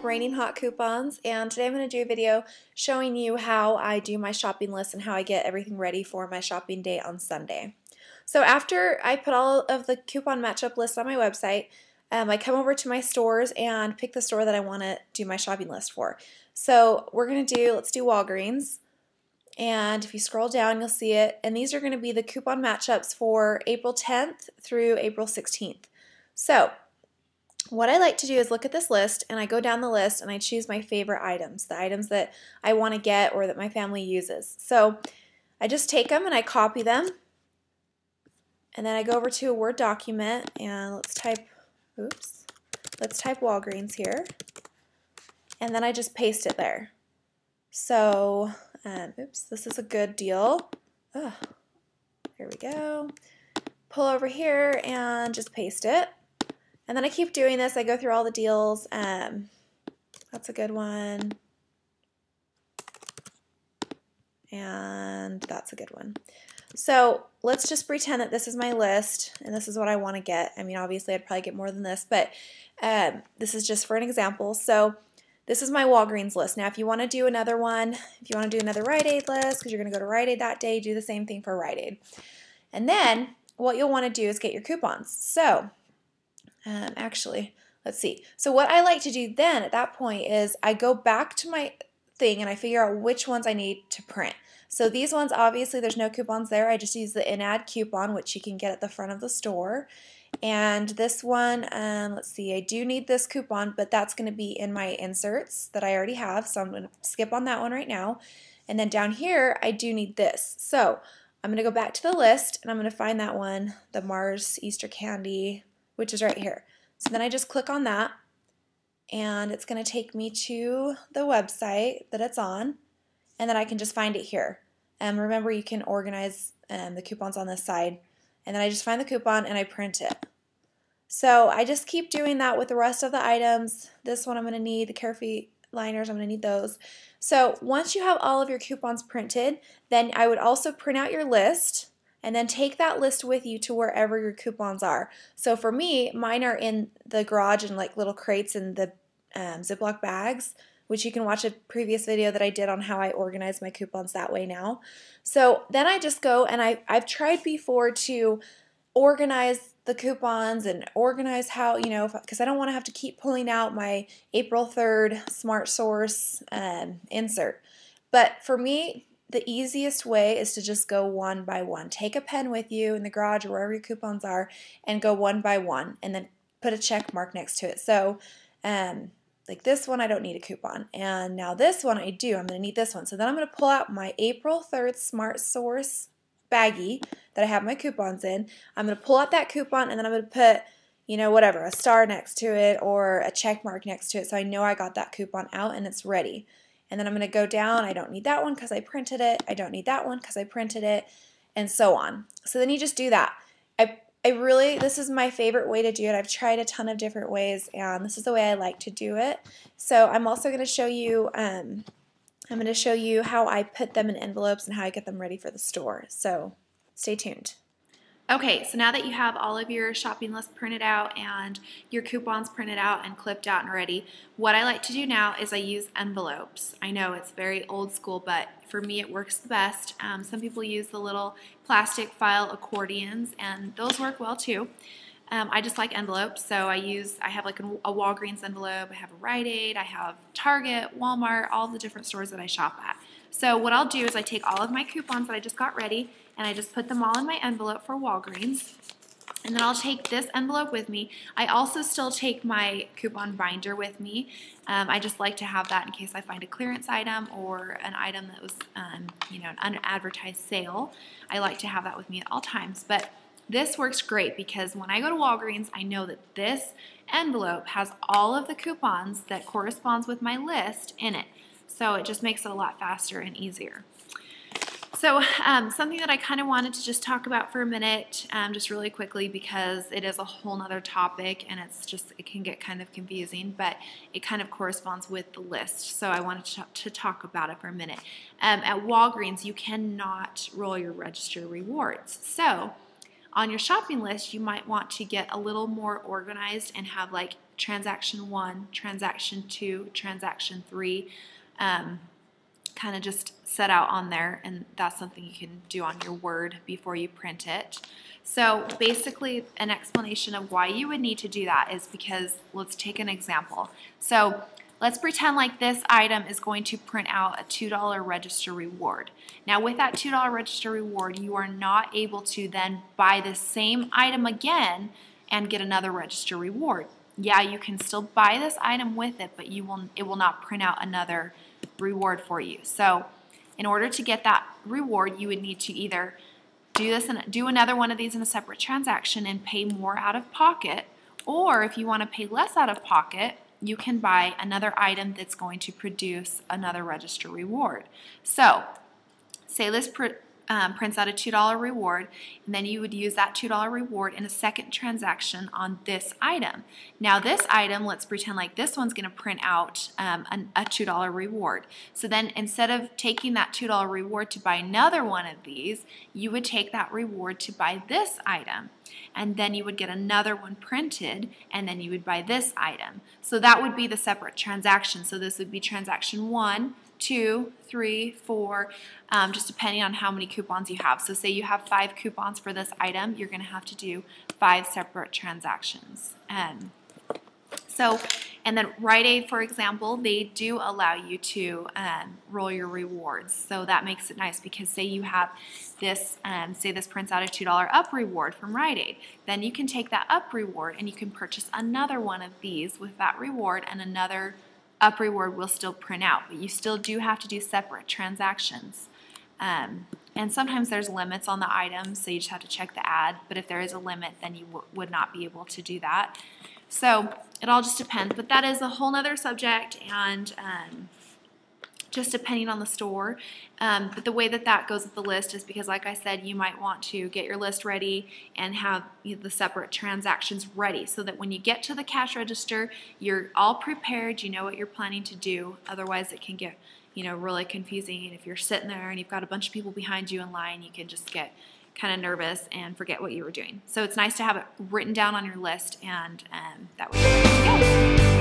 Raining Hot Coupons, and today I'm going to do a video showing you how I do my shopping list and how I get everything ready for my shopping day on Sunday. So after I put all of the coupon matchup lists on my website, I come over to my stores and pick the store that I want to do my shopping list for. So let's do Walgreens, and if you scroll down you'll see it, and these are going to be the coupon matchups for April 10th through April 16th. So what I like to do is look at this list, and I go down the list and I choose my favorite items, the items that I want to get or that my family uses. So I just take them and I copy them, and then I go over to a Word document and let's type Walgreens here, and then I just paste it there. So, this is a good deal. There we go. Pull over here and just paste it. And then I keep doing this. I go through all the deals. That's a good one. And that's a good one. So let's just pretend that this is my list and this is what I want to get. I mean, obviously I'd probably get more than this, but this is just for an example. So this is my Walgreens list. Now if you want to do another one, if you want to do another Rite Aid list because you're going to go to Rite Aid that day, do the same thing for Rite Aid. And then what you'll want to do is get your coupons. So actually, let's see. So what I like to do then at that point is I go back to my thing and I figure out which ones I need to print. So these ones, obviously there's no coupons there. I just use the in-ad coupon, which you can get at the front of the store. And this one, let's see, I do need this coupon, but that's going to be in my inserts that I already have. So I'm going to skip on that one right now. And then down here, I do need this. So I'm going to go back to the list and I'm going to find that one, the Mars Easter Candy, which is right here. So then I just click on that and it's going to take me to the website that it's on, and then I can just find it here. Remember, you can organize the coupons on this side, and then I just find the coupon and I print it. So I just keep doing that with the rest of the items. This one I'm going to need, the Carefree liners, I'm going to need those. So once you have all of your coupons printed, then I would also print out your list and then take that list with you to wherever your coupons are. So for me, mine are in the garage in like little crates in the Ziploc bags, which you can watch a previous video that I did on how I organize my coupons that way now. So then I just go and I've tried before to organize the coupons and organize how, because I don't want to have to keep pulling out my April 3rd Smart Source insert. But for me, the easiest way is to just go one by one. Take a pen with you in the garage or wherever your coupons are and go one by one and then put a check mark next to it. So like this one, I don't need a coupon. And now this one I do. I'm going to need this one. So then I'm going to pull out my April 3rd Smart Source baggie that I have my coupons in. I'm going to pull out that coupon and then I'm going to put, whatever, a star next to it or a check mark next to it so I know I got that coupon out and it's ready. And then I'm going to go down. I don't need that one because I printed it. I don't need that one because I printed it, and so on. So then you just do that. This is my favorite way to do it. I've tried a ton of different ways, and this is the way I like to do it. So I'm also going to show you, how I put them in envelopes and how I get them ready for the store. So stay tuned. Okay, so now that you have all of your shopping list printed out and your coupons printed out and clipped out and ready, what I like to do now is I use envelopes. I know it's very old school, but for me it works the best. Some people use the little plastic file accordions, and those work well too. I just like envelopes, so I have like a Walgreens envelope, I have a Rite Aid, I have Target, Walmart, all the different stores that I shop at. So what I'll do is I take all of my coupons that I just got ready and I just put them all in my envelope for Walgreens. And then I'll take this envelope with me. I also still take my coupon binder with me. I just like to have that in case I find a clearance item or an item that was, an unadvertised sale. I like to have that with me at all times. But this works great because when I go to Walgreens, I know that this envelope has all of the coupons that corresponds with my list in it. So it just makes it a lot faster and easier. So something that I kind of wanted to just talk about for a minute, just really quickly, because it is a whole nother topic and it can get kind of confusing, but it kind of corresponds with the list. So I wanted to talk about it for a minute. At Walgreens, you cannot roll your register rewards. So on your shopping list, you might want to get a little more organized and have like transaction 1, transaction 2, transaction 3, kind of just set out on there, and that's something you can do on your Word before you print it. So basically an explanation of why you would need to do that is because, let's take an example. So let's pretend like this item is going to print out a $2 register reward. Now with that $2 register reward, you are not able to then buy the same item again and get another register reward. Yeah, you can still buy this item with it, but it will not print out another reward for you. So in order to get that reward, you would need to either do another one of these in a separate transaction and pay more out of pocket, or if you want to pay less out of pocket, you can buy another item that's going to produce another register reward. So say this prints out a $2 reward, and then you would use that $2 reward in a second transaction on this item. Now this item, let's pretend like this one's going to print out a $2 reward. So then instead of taking that $2 reward to buy another one of these, you would take that reward to buy this item. And then you would get another one printed, and then you would buy this item. So that would be the separate transaction. So this would be transaction 1, 2, 3, 4, just depending on how many coupons you have. So say you have 5 coupons for this item, you're going to have to do 5 separate transactions. And then Rite Aid, for example, they do allow you to roll your rewards. So that makes it nice because say you have this, say this prints out a $2 up reward from Rite Aid. Then you can take that up reward and you can purchase another one of these with that reward, and another up reward will still print out. But you still do have to do separate transactions. And sometimes there's limits on the items, so you just have to check the ad. But if there is a limit, then you would not be able to do that. So it all just depends, but that is a whole nother subject, and just depending on the store. But the way that goes with the list is because, like I said, you might want to get your list ready and have the separate transactions ready so that when you get to the cash register, you're all prepared, you know what you're planning to do. Otherwise it can get really confusing, and if you're sitting there and you've got a bunch of people behind you in line, you can just get kind of nervous and forget what you were doing. So it's nice to have it written down on your list, and that way you're good to go.